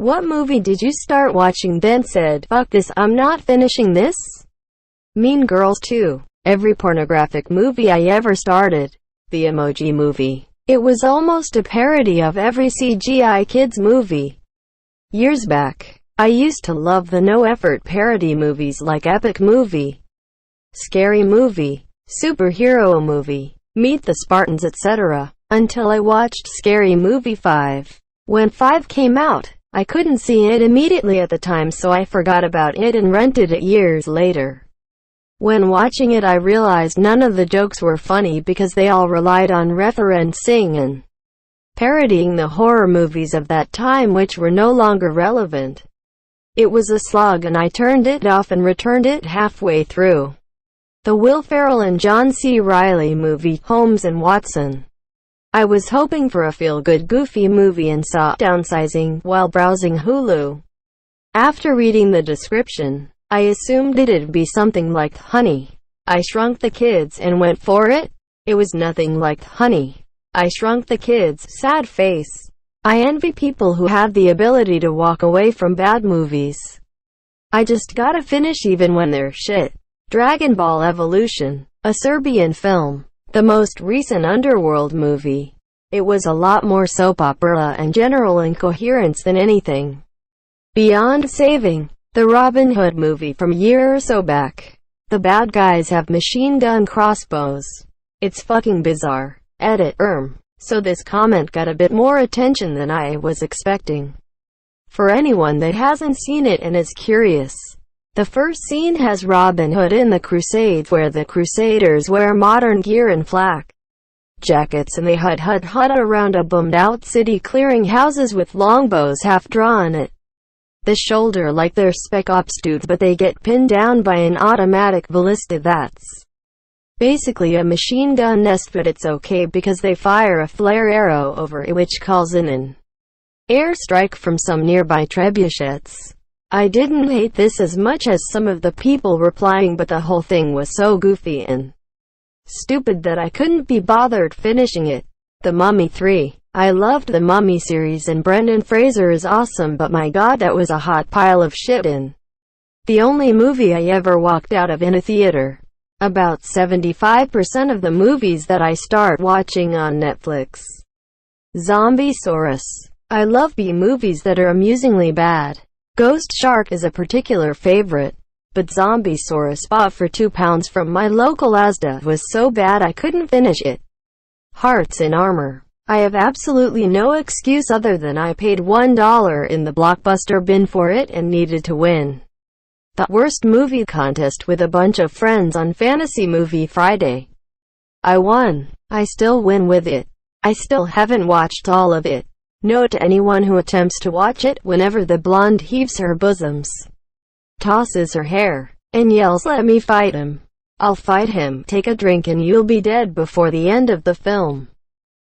What movie did you start watching then said, "Fuck this, I'm not finishing this"? Mean Girls 2. Every pornographic movie I ever started. The Emoji Movie. It was almost a parody of every CGI kids movie. Years back, I used to love the no-effort parody movies like Epic Movie, Scary Movie, Superhero Movie, Meet the Spartans, etc. Until I watched Scary Movie 5. When 5 came out, I couldn't see it immediately at the time, so I forgot about it and rented it years later. When watching it, I realized none of the jokes were funny because they all relied on referencing and parodying the horror movies of that time, which were no longer relevant. It was a slog and I turned it off and returned it halfway through. The Will Ferrell and John C. Reilly movie, Holmes and Watson. I was hoping for a feel-good goofy movie and saw Downsizing while browsing Hulu. After reading the description, I assumed it'd be something like Honey, I Shrunk the Kids and went for it. It was nothing like Honey, I Shrunk the Kids. Sad face. I envy people who have the ability to walk away from bad movies. I just gotta finish even when they're shit. Dragon Ball Evolution, a Serbian film. The most recent Underworld movie. It was a lot more soap opera and general incoherence than anything beyond saving. The Robin Hood movie from a year or so back. The bad guys have machine gun crossbows. It's fucking bizarre. Edit. So this comment got a bit more attention than I was expecting. For anyone that hasn't seen it and is curious, the first scene has Robin Hood in the Crusades, where the Crusaders wear modern gear and flak jackets and they hut around a bummed out city, clearing houses with longbows half drawn at the shoulder like they're Spec Ops dudes, but they get pinned down by an automatic ballista that's basically a machine gun nest, but it's okay because they fire a flare arrow over it which calls in an airstrike from some nearby trebuchets. I didn't hate this as much as some of the people replying, but the whole thing was so goofy and stupid that I couldn't be bothered finishing it. The Mummy 3. I loved the Mummy series and Brendan Fraser is awesome, but my god, that was a hot pile of shit and the only movie I ever walked out of in a theater. About 75% of the movies that I start watching on Netflix. Zombiesaurus. I love B-movies that are amusingly bad. Ghost Shark is a particular favorite, but Zombiesaurus, bought for £2 from my local Asda, was so bad I couldn't finish it. Hearts in Armor. I have absolutely no excuse other than I paid $1 in the Blockbuster bin for it and needed to win the worst movie contest with a bunch of friends on Fantasy Movie Friday. I won. I still win with it. I still haven't watched all of it. Note to anyone who attempts to watch it: whenever the blonde heaves her bosoms, tosses her hair, and yells, "Let me fight him," I'll fight him. Take a drink and you'll be dead before the end of the film.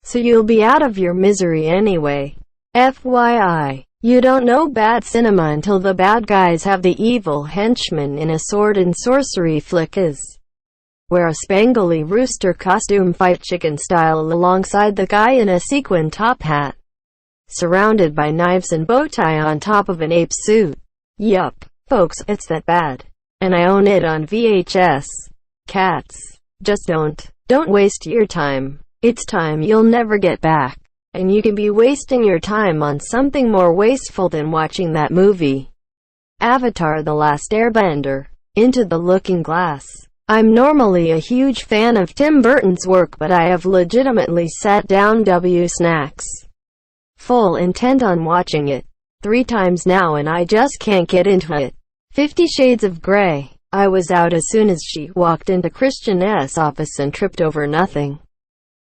So you'll be out of your misery anyway. FYI, you don't know bad cinema until the bad guys have the evil henchman in a sword and sorcery flick is wear a spangly rooster costume, fight chicken style alongside the guy in a sequin top hat, surrounded by knives and bow tie on top of an ape suit. Yup, folks, it's that bad. And I own it on VHS. Cats. Just don't waste your time. It's time you'll never get back. And you can be wasting your time on something more wasteful than watching that movie. Avatar: The Last Airbender. Into the Looking Glass. I'm normally a huge fan of Tim Burton's work, but I have legitimately sat down snacks full intent on watching it 3 times now and I just can't get into it. 50 Shades of Grey. I was out as soon as she walked into Christian's office and tripped over nothing.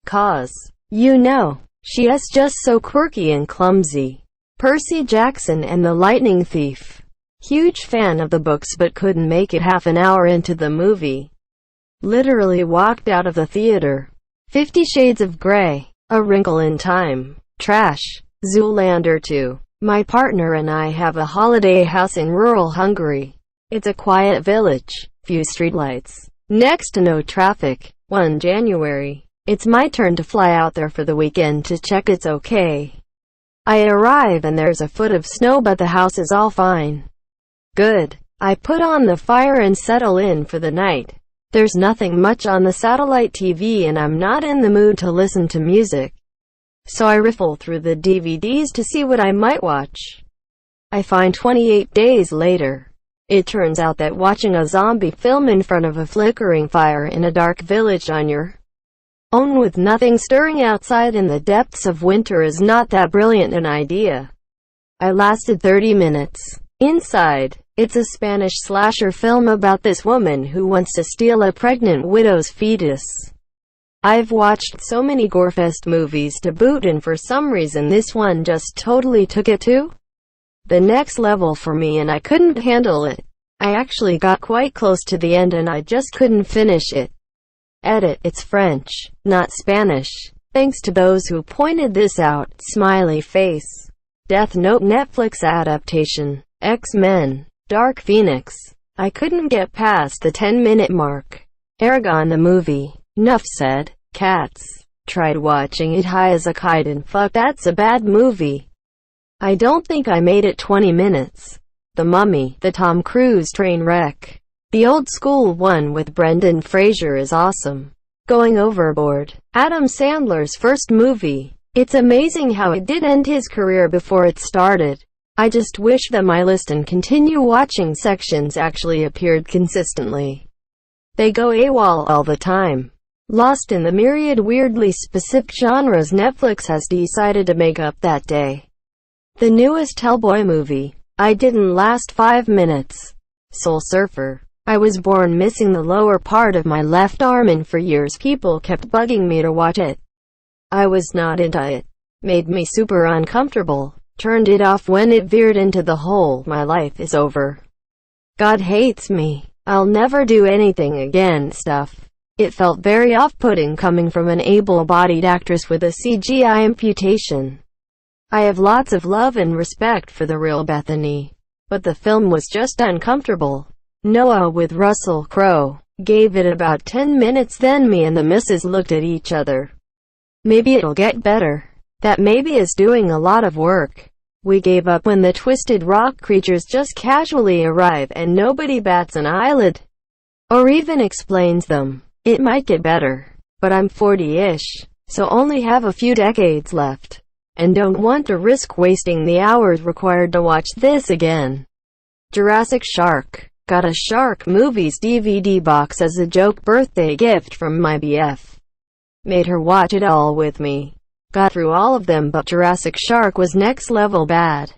Cause, you know, she is just so quirky and clumsy. Percy Jackson and the Lightning Thief. Huge fan of the books but couldn't make it half an hour into the movie. Literally walked out of the theater. 50 Shades of Grey. A Wrinkle in Time. Trash. Zoolander 2. My partner and I have a holiday house in rural Hungary. It's a quiet village, few streetlights, next to no traffic. 1 January. It's my turn to fly out there for the weekend to check it's okay. I arrive and there's a foot of snow, but the house is all fine. Good. I put on the fire and settle in for the night. There's nothing much on the satellite TV and I'm not in the mood to listen to music. So I riffle through the DVDs to see what I might watch. I find 28 days later. It turns out that watching a zombie film in front of a flickering fire in a dark village on your own with nothing stirring outside in the depths of winter is not that brilliant an idea. I lasted 30 minutes. Inside, it's a Spanish slasher film about this woman who wants to steal a pregnant widow's fetus. I've watched so many gorefest movies to boot, and for some reason this one just totally took it to the next level for me and I couldn't handle it. I actually got quite close to the end and I just couldn't finish it. Edit. It's French, not Spanish. Thanks to those who pointed this out. Smiley face. Death Note Netflix adaptation. X-Men. Dark Phoenix. I couldn't get past the 10-minute mark. Aragon the movie. Nuff said. Cats. Tried watching it high as a kite and fuck, that's a bad movie. I don't think I made it 20 minutes. The Mummy. The Tom Cruise train wreck. The old school one with Brendan Fraser is awesome. Going Overboard. Adam Sandler's first movie. It's amazing how it did end his career before it started. I just wish that my list and continue watching sections actually appeared consistently. They go AWOL all the time. Lost in the myriad weirdly specific genres Netflix has decided to make up that day. The newest Hellboy movie. I didn't last 5 minutes. Soul Surfer. I was born missing the lower part of my left arm and for years people kept bugging me to watch it. I was not into it. Made me super uncomfortable. Turned it off when it veered into the whole "my life is over, God hates me, I'll never do anything again" stuff. It felt very off-putting coming from an able-bodied actress with a CGI amputation. I have lots of love and respect for the real Bethany, but the film was just uncomfortable. Noah with Russell Crowe. Gave it about 10 minutes, then me and the missus looked at each other. Maybe it'll get better. That maybe is doing a lot of work. We gave up when the twisted rock creatures just casually arrive and nobody bats an eyelid or even explains them. It might get better, but I'm 40-ish, so only have a few decades left, and don't want to risk wasting the hours required to watch this again. Jurassic Shark. Got a Shark Movies DVD box as a joke birthday gift from my BF. Made her watch it all with me. Got through all of them, but Jurassic Shark was next level bad.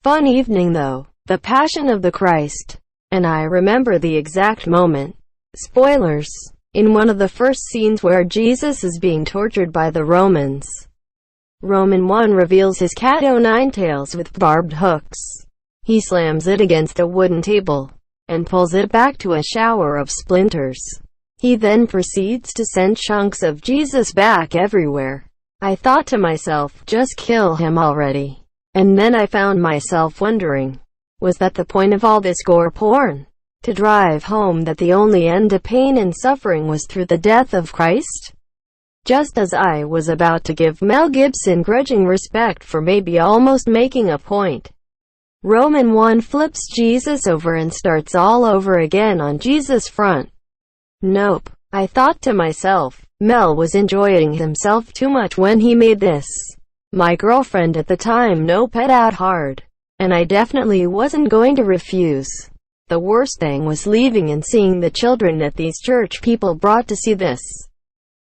Fun evening though. The Passion of the Christ. And I remember the exact moment. Spoilers. In one of the first scenes where Jesus is being tortured by the Romans. Roman 1 reveals his cat o' nine tails with barbed hooks. He slams it against a wooden table and pulls it back to a shower of splinters. He then proceeds to send chunks of Jesus back everywhere. I thought to myself, just kill him already. And then I found myself wondering, was that the point of all this gore porn? To drive home that the only end to pain and suffering was through the death of Christ? Just as I was about to give Mel Gibson grudging respect for maybe almost making a point, Roman 1 flips Jesus over and starts all over again on Jesus' front. Nope. I thought to myself, Mel was enjoying himself too much when he made this. My girlfriend at the time pet out hard, and I definitely wasn't going to refuse. The worst thing was leaving and seeing the children that these church people brought to see this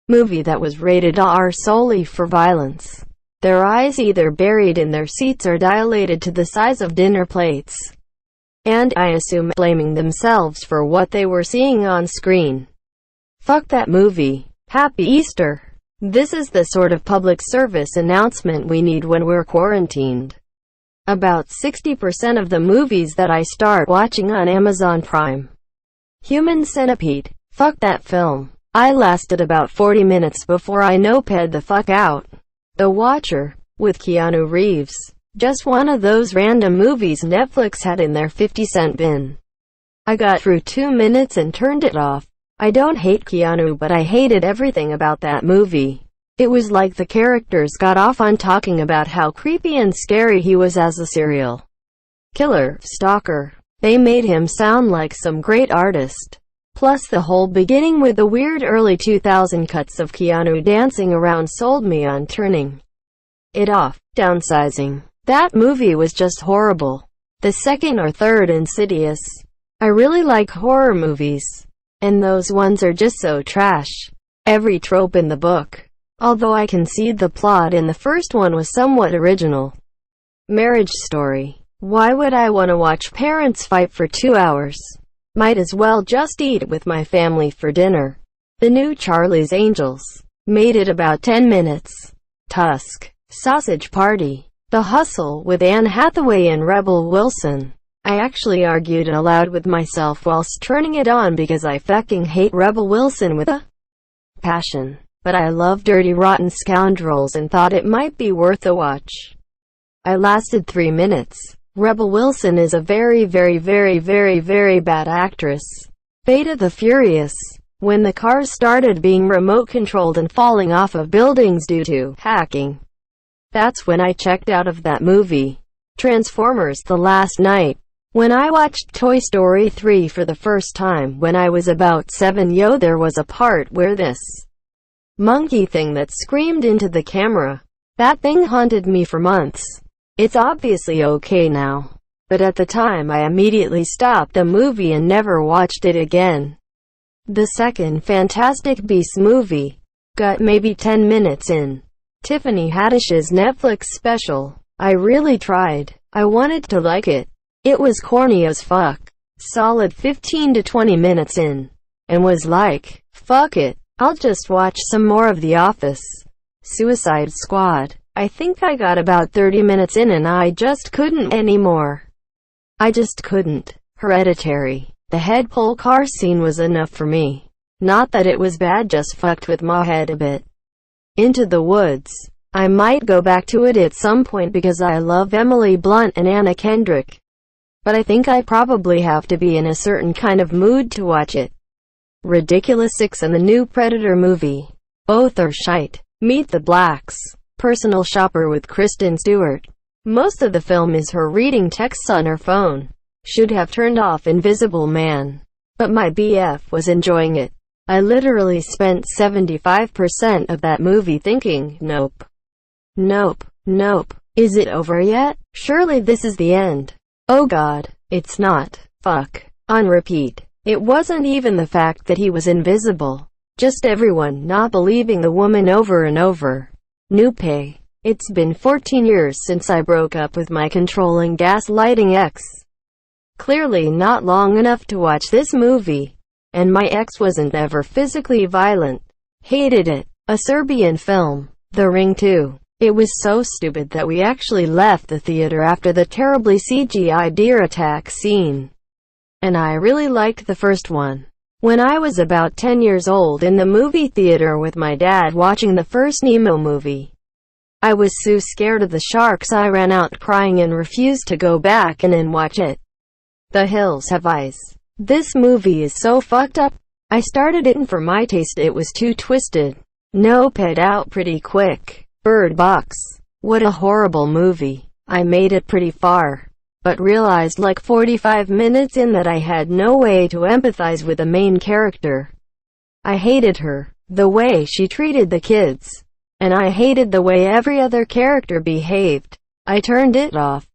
movie that was rated R solely for violence. Their eyes either buried in their seats or dilated to the size of dinner plates. And, I assume, blaming themselves for what they were seeing on screen. Fuck that movie. Happy Easter. This is the sort of public service announcement we need when we're quarantined. About 60% of the movies that I start watching on Amazon Prime. Human Centipede. Fuck that film. I lasted about 40 minutes before I noped the fuck out. The Watcher, with Keanu Reeves. Just one of those random movies Netflix had in their 50-cent bin. I got through 2 minutes and turned it off. I don't hate Keanu, but I hated everything about that movie. It was like the characters got off on talking about how creepy and scary he was as a serial killer, stalker. They made him sound like some great artist. Plus the whole beginning with the weird early 2000 cuts of Keanu dancing around sold me on turning it off. Downsizing. That movie was just horrible. The second or third Insidious. I really like horror movies, and those ones are just so trash. Every trope in the book. Although I concede the plot in the first one was somewhat original. Marriage Story. Why would I want to watch parents fight for 2 hours? Might as well just eat with my family for dinner. The new Charlie's Angels. Made it about 10 minutes. Tusk. Sausage Party. The Hustle with Anne Hathaway and Rebel Wilson. I actually argued aloud with myself whilst turning it on because I fucking hate Rebel Wilson with a passion. But I love Dirty Rotten Scoundrels and thought it might be worth a watch. I lasted 3 minutes. Rebel Wilson is a very bad actress. Beta the Furious. When the cars started being remote-controlled and falling off of buildings due to hacking. That's when I checked out of that movie. Transformers The Last Night. When I watched Toy Story 3 for the first time when I was about 7, there was a part where this monkey thing that screamed into the camera. That thing haunted me for months. It's obviously okay now, but at the time I immediately stopped the movie and never watched it again. The second Fantastic Beasts movie. Got maybe 10 minutes in. Tiffany Haddish's Netflix special. I really tried. I wanted to like it. It was corny as fuck. Solid 15 to 20 minutes in. And was like, fuck it. I'll just watch some more of The Office. Suicide Squad. I think I got about 30 minutes in and I just couldn't anymore. I just couldn't. Hereditary. The head pull car scene was enough for me. Not that it was bad, just fucked with my head a bit. Into the Woods. I might go back to it at some point because I love Emily Blunt and Anna Kendrick. But I think I probably have to be in a certain kind of mood to watch it. Ridiculous 6 and the new Predator movie. Both are shite. Meet the Blacks. Personal Shopper with Kristen Stewart. Most of the film is her reading texts on her phone. Should have turned off Invisible Man. But my BF was enjoying it. I literally spent 75% of that movie thinking, nope. Nope. Nope. Is it over yet? Surely this is the end. Oh god. It's not. Fuck. On repeat. It wasn't even the fact that he was invisible. Just everyone not believing the woman over and over. Nupe. It's been 14 years since I broke up with my controlling gaslighting ex. Clearly not long enough to watch this movie. And my ex wasn't ever physically violent. Hated it. A Serbian film. The Ring 2. It was so stupid that we actually left the theater after the terribly CGI deer attack scene. And I really liked the first one. When I was about 10 years old in the movie theater with my dad watching the first Nemo movie. I was so scared of the sharks I ran out crying and refused to go back and watch it. The Hills Have Eyes. This movie is so fucked up. I started it and for my taste it was too twisted. Nope, out pretty quick. Bird Box. What a horrible movie. I made it pretty far, but realized like 45 minutes in that I had no way to empathize with the main character. I hated her, the way she treated the kids, and I hated the way every other character behaved. I turned it off.